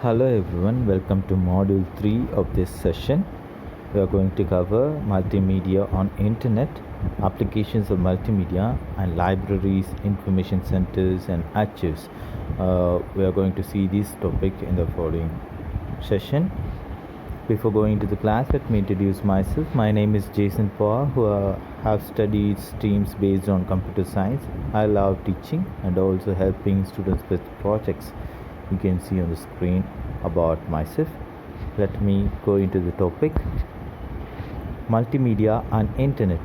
Hello everyone, welcome to module 3 of this session. We are going to cover multimedia on internet, applications of multimedia and libraries, information centers and archives. We are going to see this topic in the following session. Before going to the class, let me introduce myself. My name is Jason Poa, who have studied streams based on computer science. I love teaching and also helping students with projects. You can see on the screen about myself. Let me go into the topic. Multimedia and internet.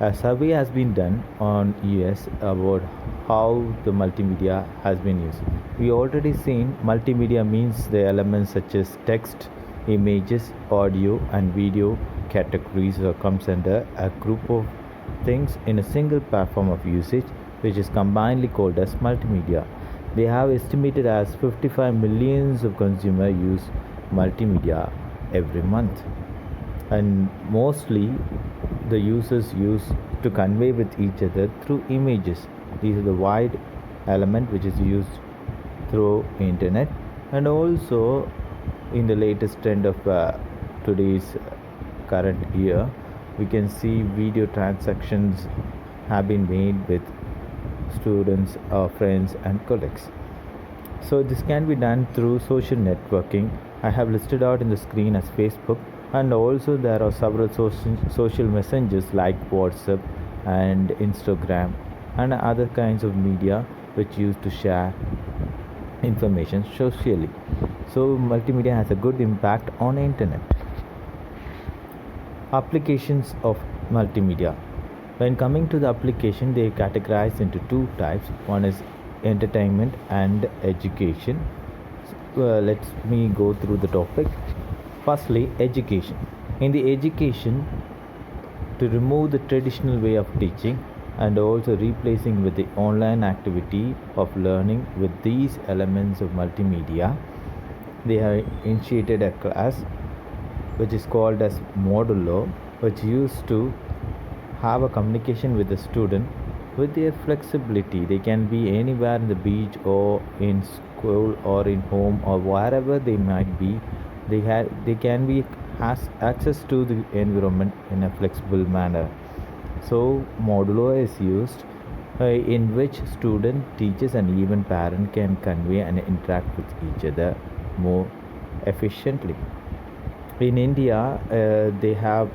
A survey has been done on US about how the multimedia has been used. We already seen multimedia means the elements such as text, images, audio and video categories comes under a group of things in a single platform of usage, which is combinedly called as multimedia. They have estimated as 55 millions of consumers use multimedia every month, and mostly the users use to convey with each other through images. These are the wide element which is used through internet, and also in the latest trend of today's current year, we can see video transactions have been made with students, friends and colleagues. So this can be done through social networking. I have listed out in the screen as Facebook, and also there are several social messengers like WhatsApp and Instagram and other kinds of media which used to share information socially. So multimedia has a good impact on internet. Applications of multimedia. When coming to the application, they categorize into two types. One is entertainment and education. Let me go through the topic. Firstly, education. In the education, to remove the traditional way of teaching and also replacing with the online activity of learning with these elements of multimedia, they have initiated a class which is called as Modulo, which used to have a communication with the student with their flexibility. They can be anywhere in the beach or in school or in home or wherever they might be. They can be has access to the environment in a flexible manner. So modulo is used in which student, teachers and even parent can convey and interact with each other more efficiently. In India, they have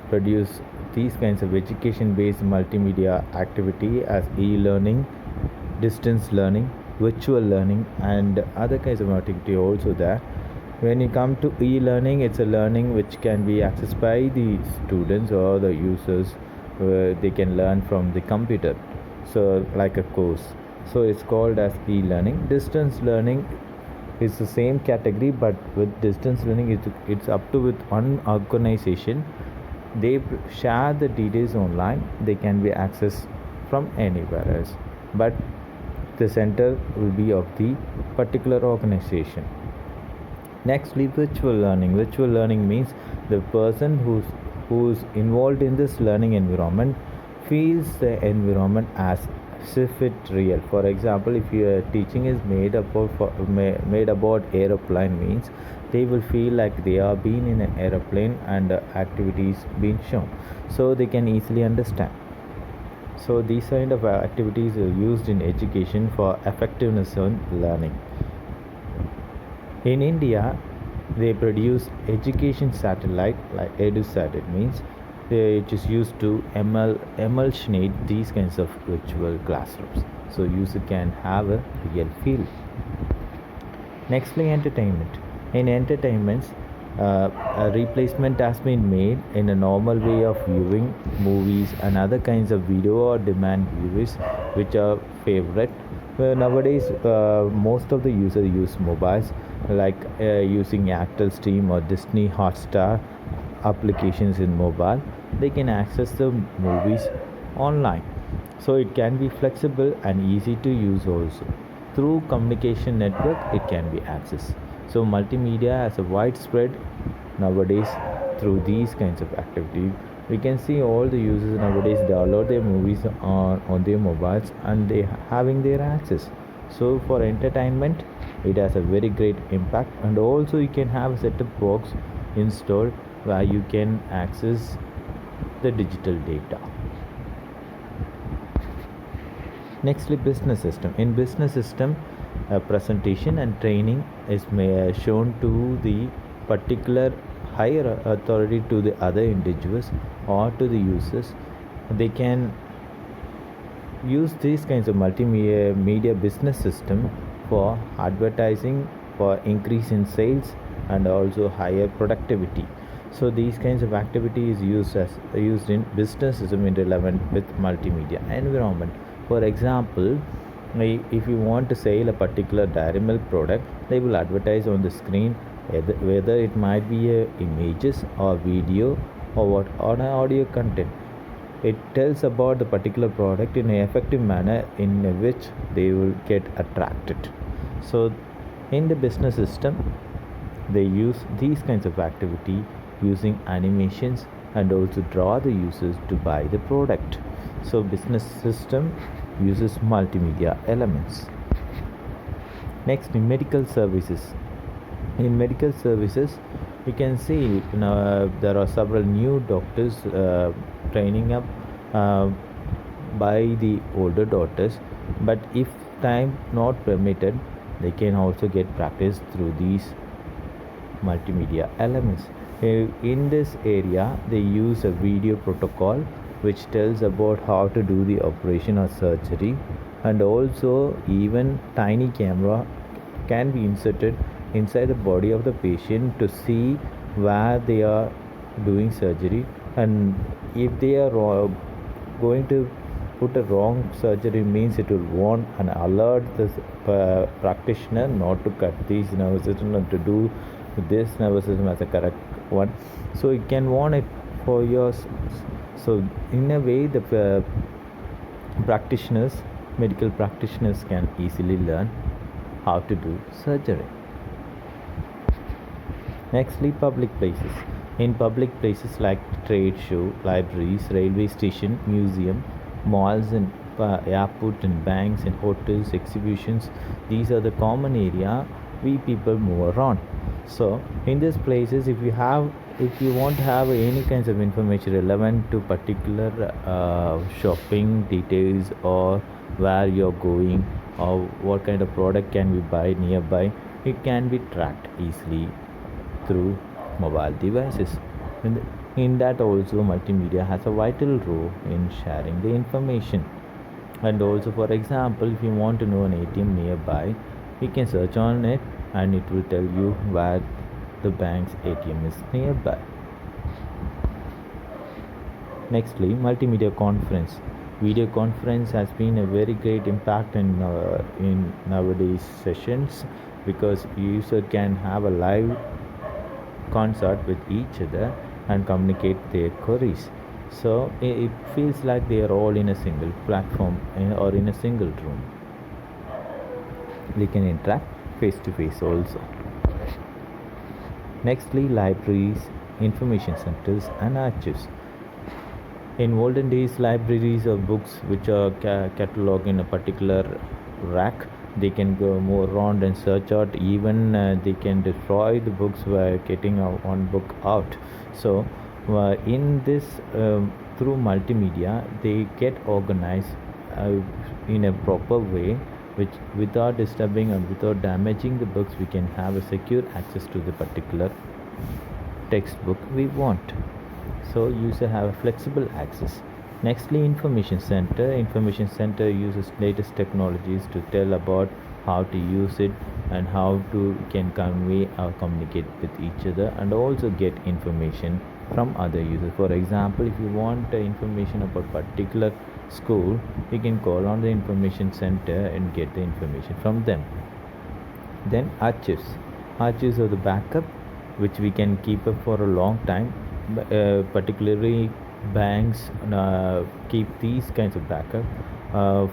produced these kinds of education-based multimedia activity as e-learning, distance learning, virtual learning, and other kinds of activity also there. When you come to e-learning, it's a learning which can be accessed by the students or the users. They can learn from the computer, so like a course. So it's called as e-learning. Distance learning is the same category, but with distance learning it's up to with one organization. They share the details online. They can be accessed from anywhere else, but the center will be of the particular organization. Nextly, virtual learning. Virtual learning means the person who's involved in this learning environment feels the environment as if it's real. For example, if your teaching is made about aeroplane, means they will feel like they are being in an aeroplane and activities being shown, so they can easily understand. So these kind of activities are used in education for effectiveness on learning. In India, they produce education satellite like EduSat. It means it is used to emulsionate these kinds of virtual classrooms, so user can have a real feel. Nextly, entertainment. In entertainments, a replacement has been made in a normal way of viewing movies and other kinds of video or demand viewers which are favorite. Nowadays, most of the users use mobiles, like using Actel Stream or Disney Hotstar applications in mobile. They can access the movies online, so it can be flexible and easy to use also. Through communication network, it can be accessed. So multimedia has a widespread nowadays through these kinds of activity. We can see all the users nowadays download their movies on their mobiles and they having their access. So for entertainment, it has a very great impact. And also you can have a setup box installed where you can access the digital data. Nextly, business system. In business system, presentation and training is shown to the particular higher authority, to the other individuals or to the users. They can use these kinds of multimedia business system for advertising, for increase in sales, and also higher productivity. So these kinds of activity is used in business system in relevant with multimedia environment. For example, if you want to sell a particular dairy milk product, they will advertise on the screen, whether it might be images or video or what, or an audio content. It tells about the particular product in an effective manner in which they will get attracted. So in the business system, they use these kinds of activity using animations and also draw the users to buy the product. So business system uses multimedia elements. Next, in medical services. In medical services, you can see there are several new doctors training up by the older doctors, but if time not permitted, they can also get practice through these multimedia elements. In this area, they use a video protocol which tells about how to do the operation or surgery, and also even tiny camera can be inserted inside the body of the patient to see where they are doing surgery, and if they are going to put a wrong surgery, means it will warn and alert the practitioner not to cut these nervous system and to do this nervous system as a correct one. So it can warn it for yours. So in a way, the medical practitioners can easily learn how to do surgery. Nextly, public places. In public places like trade show, libraries, railway station, museum, malls, and airport, and banks, and hotels, exhibitions, these are the common area we people move around. So in these places, if you want to have any kinds of information relevant to particular shopping details, or where you're going, or what kind of product can we buy nearby, it can be tracked easily through mobile devices. And in that also, multimedia has a vital role in sharing the information. And also, for example, if you want to know an ATM nearby, you can search on it and it will tell you where the bank's ATM is nearby. Nextly, multimedia conference. Video conference has been a very great impact in nowadays sessions, because user can have a live concert with each other and communicate their queries. So it feels like they are all in a single platform or in a single room. They can interact face to face also. Nextly, libraries, information centers, and archives. In olden days, libraries or books which are cataloged in a particular rack, they can go more around and search out. Even they can destroy the books by getting one book out. So in this through multimedia, they get organized in a proper way, which without disturbing and without damaging the books, we can have a secure access to the particular textbook we want. So user have a flexible access. Nextly, information center. Information center uses latest technologies to tell about how to use it and how to can convey or communicate with each other, and also get information from other users. For example, if you want information about particular school, you can call on the information center and get the information from them. Then archives. Archives are the backup which we can keep up for a long time. Particularly banks keep these kinds of backup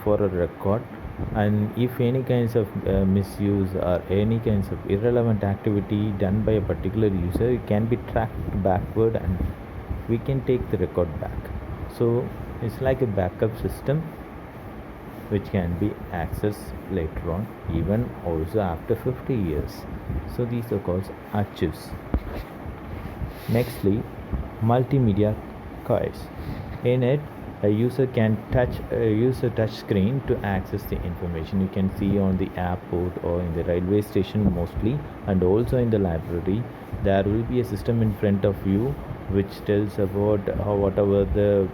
for a record, and if any kinds of misuse or any kinds of irrelevant activity done by a particular user, it can be tracked backward and we can take the record back. So it's like a backup system which can be accessed later on, even also after 50 years. So these are called archives. Nextly, multimedia choice. In it, a user can use a touch screen to access the information. You can see on the airport or in the railway station mostly, and also in the library. There will be a system in front of you which tells about whatever the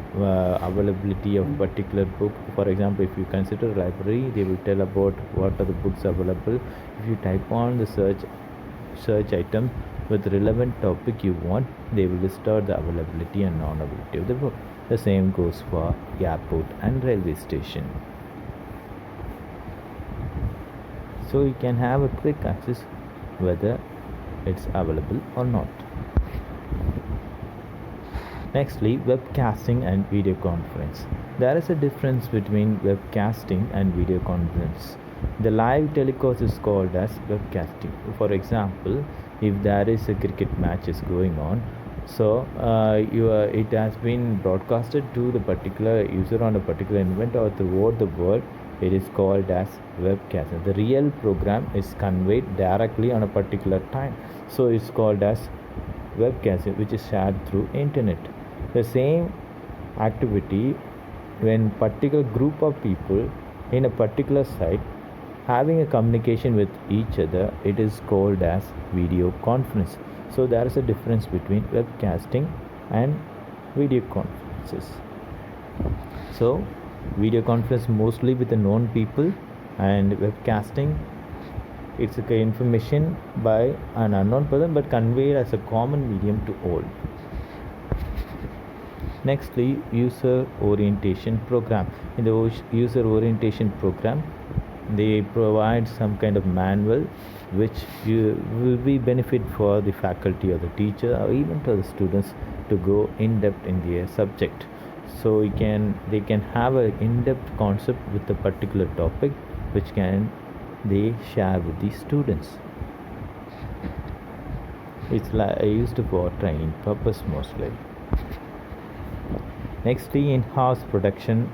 availability of particular book. For example, if you consider library, they will tell about what are the books available. If you type on the search item with relevant topic you want, they will list out the availability and non-availability of the book. The same goes for airport and railway station. So you can have a quick access whether it's available or not. Nextly, webcasting and video conference. There is a difference between webcasting and video conference. The live telecast is called as webcasting. For example, if there is a cricket match is going on, so it has been broadcasted to the particular user on a particular event or throughout the world. It is called as webcasting. The real program is conveyed directly on a particular time, so it's called as webcasting, which is shared through internet. The same activity when particular group of people in a particular site having a communication with each other, it is called as video conference. So there is a difference between webcasting and video conferences. So video conference mostly with the known people, and webcasting, it's information by an unknown person but conveyed as a common medium to all. Nextly, user orientation program. In the user orientation program, they provide some kind of manual which will be benefit for the faculty or the teacher or even to the students to go in depth in their subject. So they can have an in-depth concept with a particular topic which can they share with the students. It's like used for training purpose mostly. Nextly, in-house production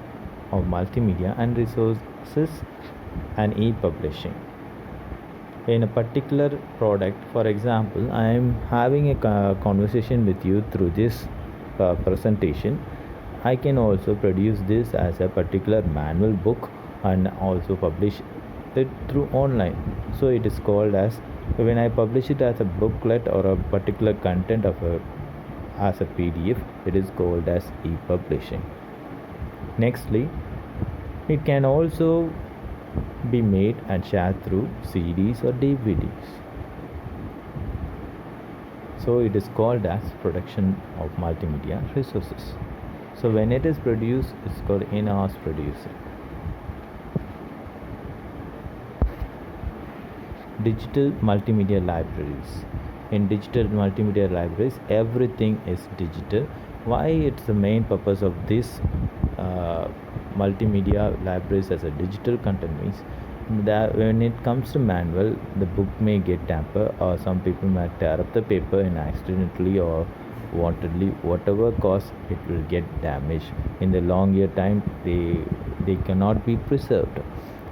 of multimedia and resources and e-publishing. In a particular product, for example, I am having a conversation with you through this presentation. I can also produce this as a particular manual book and also publish it through online. So it is called as, when I publish it as a booklet or a particular content of as a PDF, it is called as e-publishing. Nextly, it can also be made and shared through CDs or DVDs. So it is called as production of multimedia resources. So when it is produced, it's called in-house producing. Digital multimedia libraries. In digital multimedia libraries, everything is digital. Why it's the main purpose of this multimedia libraries as a digital content means that when it comes to manual, the book may get tampered or some people might tear up the paper and accidentally or wantedly, whatever cause, it will get damaged. In the long year time, they cannot be preserved.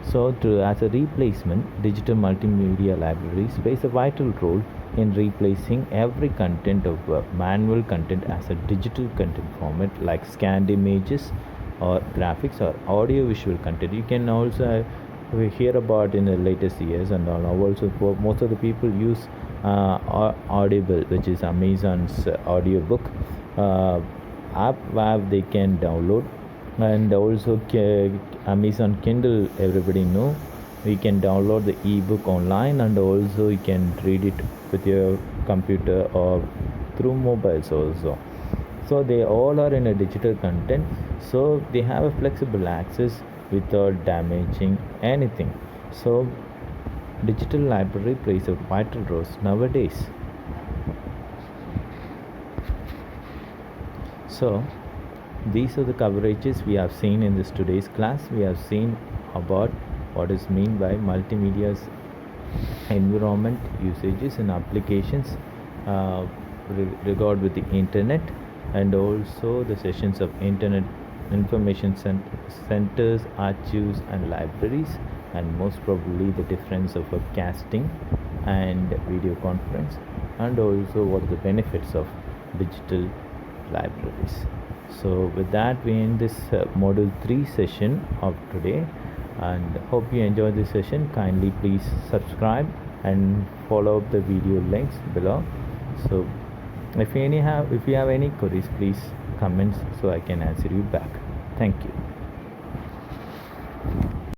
So as a replacement, digital multimedia libraries plays a vital role in replacing every content of manual content as a digital content format like scanned images or graphics or audio visual content. You can also hear about in the latest years and all. Also, for most of the people use Audible, which is Amazon's audiobook app where they can download, and also Amazon Kindle, everybody know. We can download the ebook online, and also you can read it with your computer or through mobiles also. So they all are in a digital content, so they have a flexible access without damaging anything. So digital library plays a vital role nowadays. So these are the coverages we have seen in this today's class. We have seen about what is meant by multimedia's environment, usages and applications regard with the internet, and also the sessions of internet information centers, archives, and libraries, and most probably the difference of a casting and video conference, and also what are the benefits of digital libraries. So with that, we end this module 3 session of today, and hope you enjoyed this session. Kindly please subscribe and follow up the video links below. So if you have any queries, please comments so I can answer you back. Thank you.